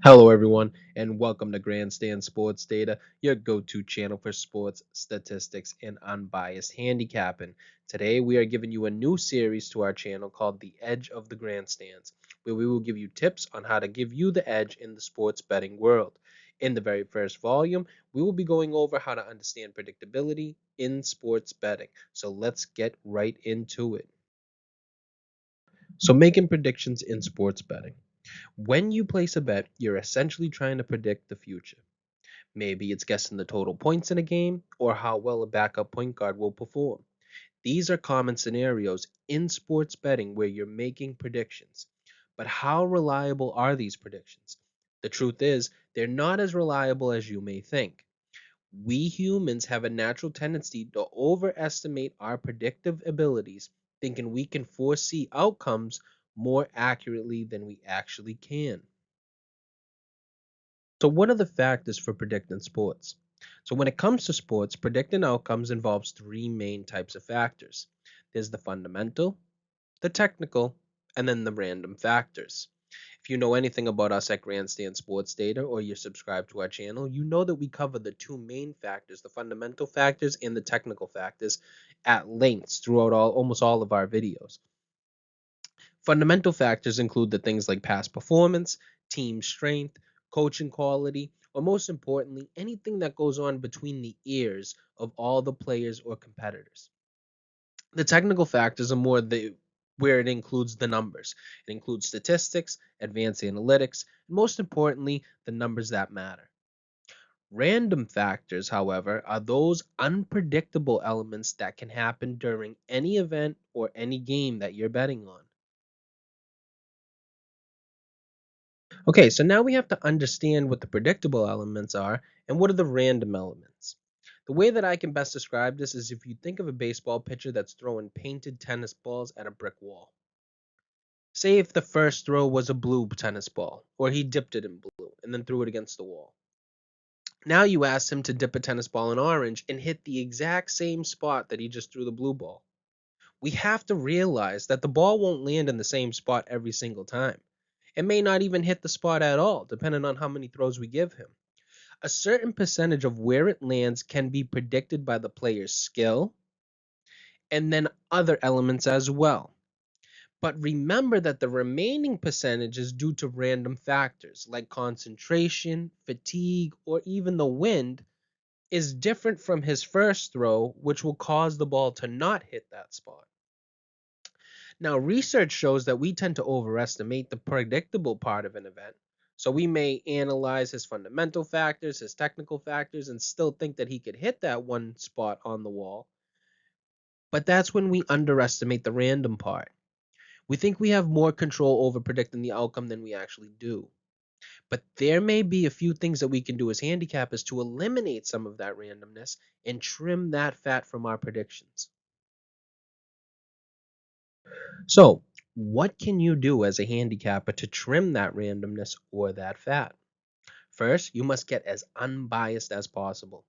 Hello, everyone, and welcome to Grandstand Sports Data, your go to channel for sports, statistics, and unbiased handicapping. Today, we are giving you a new series to our channel called The Edge of the Grandstands, where we will give you tips on how to give you the edge in the sports betting world. In the very first volume, we will be going over how to understand predictability in sports betting. So let's get right into it. So, making predictions in sports betting. When you place a bet, you're essentially trying to predict the future. Maybe it's guessing the total points in a game or how well a backup point guard will perform. These are common scenarios in sports betting where you're making predictions. But how reliable are these predictions? The truth is, they're not as reliable as you may think. We humans have a natural tendency to overestimate our predictive abilities, thinking we can foresee outcomes more accurately than we actually can. So, what are the factors for predicting sports? So, when it comes to sports, predicting outcomes involves three main types of factors: there's the fundamental, the technical, and then the random factors. If you know anything about us at Grandstand Sports Data or you're subscribed to our channel, you know that we cover the two main factors, the fundamental factors and the technical factors, at lengths throughout almost all of our videos. Fundamental factors include the things like past performance, team strength, coaching quality, or most importantly, anything that goes on between the ears of all the players or competitors. The technical factors are more where it includes the numbers. It includes statistics, advanced analytics, and most importantly, the numbers that matter. Random factors, however, are those unpredictable elements that can happen during any event or any game that you're betting on. Okay, so now we have to understand what the predictable elements are and what are the random elements. The way that I can best describe this is if you think of a baseball pitcher that's throwing painted tennis balls at a brick wall. Say if the first throw was a blue tennis ball, or he dipped it in blue and then threw it against the wall. Now you ask him to dip a tennis ball in orange and hit the exact same spot that he just threw the blue ball. We have to realize that the ball won't land in the same spot every single time. It may not even hit the spot at all, depending on how many throws we give him. A certain percentage of where it lands can be predicted by the player's skill and then other elements as well. But remember that the remaining percentage is due to random factors like concentration, fatigue, or even the wind is different from his first throw, which will cause the ball to not hit that spot. Now, research shows that we tend to overestimate the predictable part of an event. So we may analyze his fundamental factors, his technical factors, and still think that he could hit that one spot on the wall. But that's when we underestimate the random part. We think we have more control over predicting the outcome than we actually do. But there may be a few things that we can do as handicappers to eliminate some of that randomness and trim that fat from our predictions. So, what can you do as a handicapper to trim that randomness or that fat? First, you must get as unbiased as possible.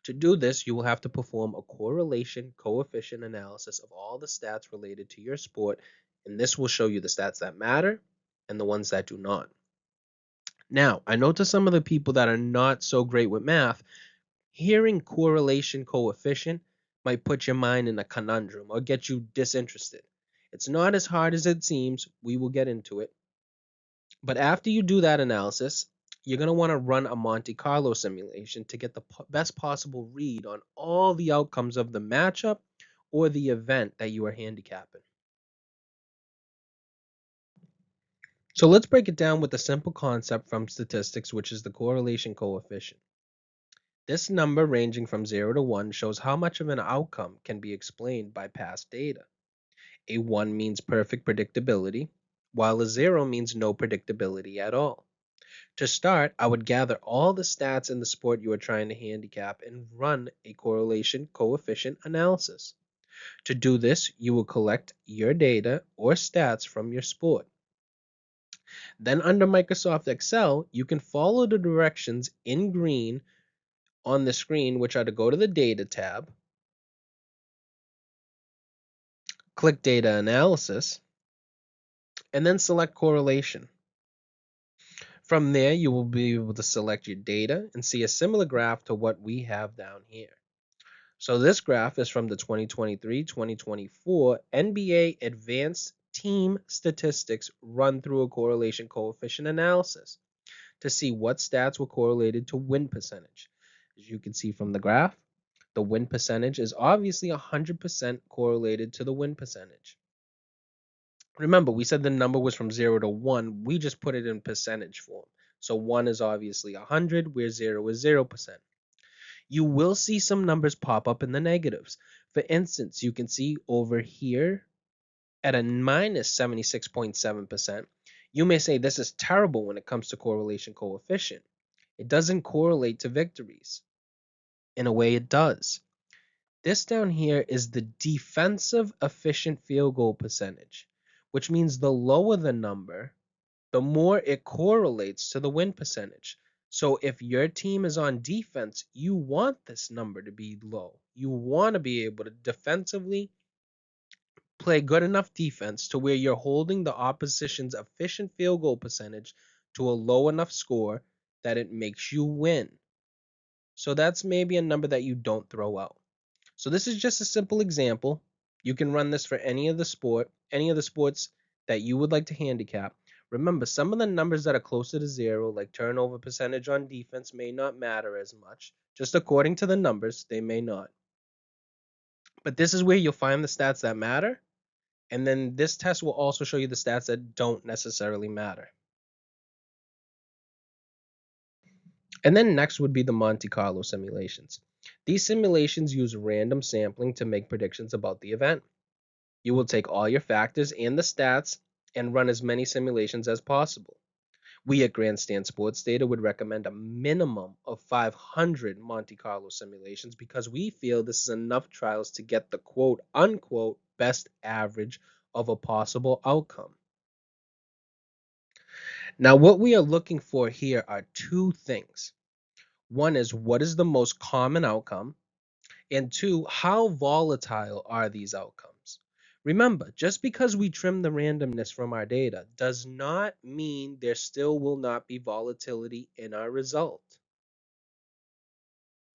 To do this, you will have to perform a correlation coefficient analysis of all the stats related to your sport, and this will show you the stats that matter and the ones that do not. Now, I know to some of the people that are not so great with math, hearing correlation coefficient might put your mind in a conundrum or get you disinterested. It's not as hard as it seems. We will get into it. But after you do that analysis, you're going to want to run a Monte Carlo simulation to get the best possible read on all the outcomes of the matchup or the event that you are handicapping. So let's break it down with a simple concept from statistics, which is the correlation coefficient. This number ranging from 0 to 1 shows how much of an outcome can be explained by past data. A 1 means perfect predictability, while a 0 means no predictability at all. To start, I would gather all the stats in the sport you are trying to handicap and run a correlation coefficient analysis. To do this, you will collect your data or stats from your sport. Then under Microsoft Excel, you can follow the directions in green on the screen, which are to go to the Data tab, click Data Analysis, and then select Correlation. From there, you will be able to select your data and see a similar graph to what we have down here. So this graph is from the 2023-2024 NBA Advanced Team Statistics run through a correlation coefficient analysis to see what stats were correlated to win percentage. As you can see from the graph, the win percentage is obviously 100% correlated to the win percentage. Remember, we said the number was from 0 to 1. We just put it in percentage form. So 1 is obviously 100, where 0 is 0%. You will see some numbers pop up in the negatives. For instance, you can see over here at a minus 76.7%. You may say this is terrible when it comes to correlation coefficient. It doesn't correlate to victories. In a way, it does. This down here is the defensive efficient field goal percentage, which means the lower the number, the more it correlates to the win percentage. So if your team is on defense, you want this number to be low. You want to be able to defensively play good enough defense to where you're holding the opposition's efficient field goal percentage to a low enough score that it makes you win. So that's maybe a number that you don't throw out. So this is just a simple example. You can run this for any of the sports that you would like to handicap. Remember, some of the numbers that are closer to 0, like turnover percentage on defense, may not matter as much. Just according to the numbers, they may not. But this is where you'll find the stats that matter. And then this test will also show you the stats that don't necessarily matter. And then next would be the Monte Carlo simulations. These simulations use random sampling to make predictions about the event. You will take all your factors and the stats and run as many simulations as possible. We at Grandstand Sports Data would recommend a minimum of 500 Monte Carlo simulations because we feel this is enough trials to get the quote unquote best average of a possible outcome. Now, what we are looking for here are two things. One is what is the most common outcome? And two, how volatile are these outcomes? Remember, just because we trim the randomness from our data does not mean there still will not be volatility in our result.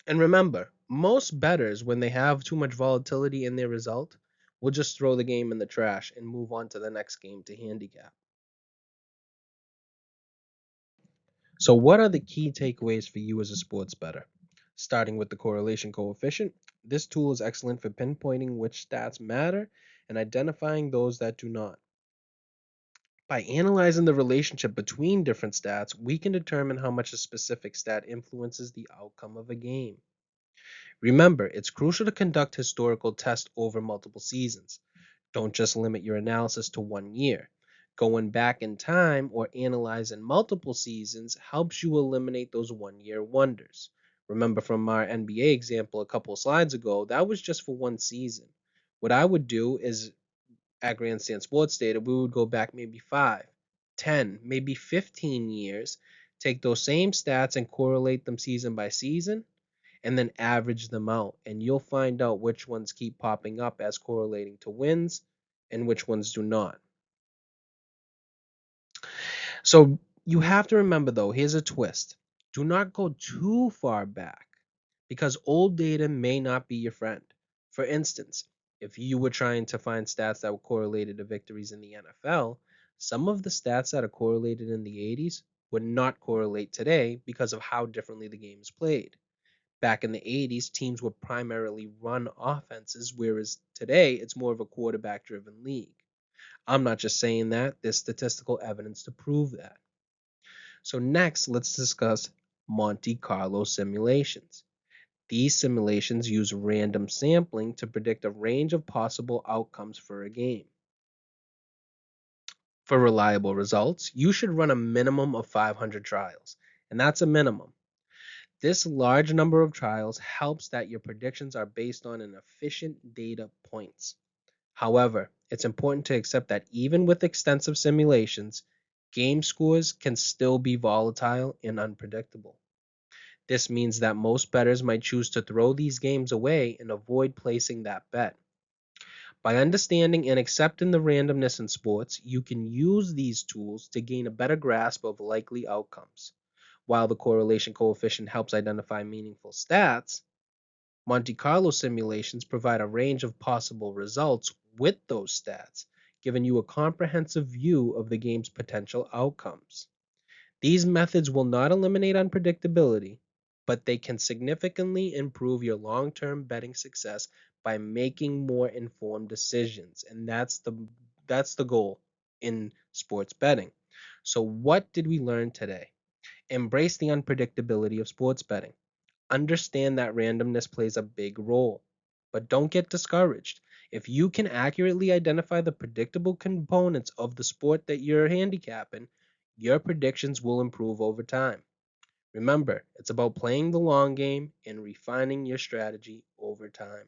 And remember, most bettors, when they have too much volatility in their result, will just throw the game in the trash and move on to the next game to handicap. So what are the key takeaways for you as a sports bettor? Starting with the correlation coefficient, this tool is excellent for pinpointing which stats matter and identifying those that do not. By analyzing the relationship between different stats, we can determine how much a specific stat influences the outcome of a game. Remember, it's crucial to conduct historical tests over multiple seasons. Don't just limit your analysis to 1 year. Going back in time or analyzing multiple seasons helps you eliminate those 1 year wonders. Remember from our NBA example a couple of slides ago, that was just for 1 season. What I would do is at Grandstand Sports Data, we would go back maybe 5, 10, maybe 15 years, take those same stats and correlate them season by season, and then average them out. And you'll find out which ones keep popping up as correlating to wins and which ones do not. So you have to remember though, here's a twist. Do not go too far back because old data may not be your friend. For instance, if you were trying to find stats that were correlated to victories in the NFL, some of the stats that are correlated in the 80s would not correlate today because of how differently the game is played. Back in the 80s, teams would primarily run offenses, whereas today it's more of a quarterback driven league. I'm not just saying that, there's statistical evidence to prove that. So next, let's discuss Monte Carlo simulations. These simulations use random sampling to predict a range of possible outcomes for a game. For reliable results, you should run a minimum of 500 trials, and that's a minimum. This large number of trials helps that your predictions are based on an efficient data points. However, it's important to accept that even with extensive simulations, game scores can still be volatile and unpredictable. This means that most bettors might choose to throw these games away and avoid placing that bet. By understanding and accepting the randomness in sports, you can use these tools to gain a better grasp of likely outcomes. While the correlation coefficient helps identify meaningful stats, Monte Carlo simulations provide a range of possible results with those stats, giving you a comprehensive view of the game's potential outcomes. These methods will not eliminate unpredictability, but they can significantly improve your long term betting success by making more informed decisions. And that's the goal in sports betting. So what did we learn today? Embrace the unpredictability of sports betting. Understand that randomness plays a big role, but don't get discouraged. If you can accurately identify the predictable components of the sport that you're handicapping, your predictions will improve over time. Remember, it's about playing the long game and refining your strategy over time.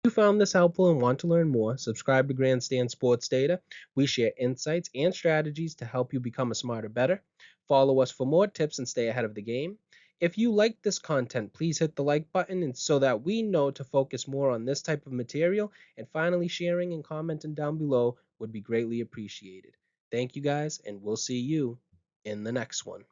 If you found this helpful and want to learn more, subscribe to Grandstand Sports Data. We share insights and strategies to help you become a smarter bettor. Follow us for more tips and stay ahead of the game. If you like this content, please hit the like button and so that we know to focus more on this type of material. And finally, sharing and commenting down below would be greatly appreciated. Thank you guys, and we'll see you in the next one.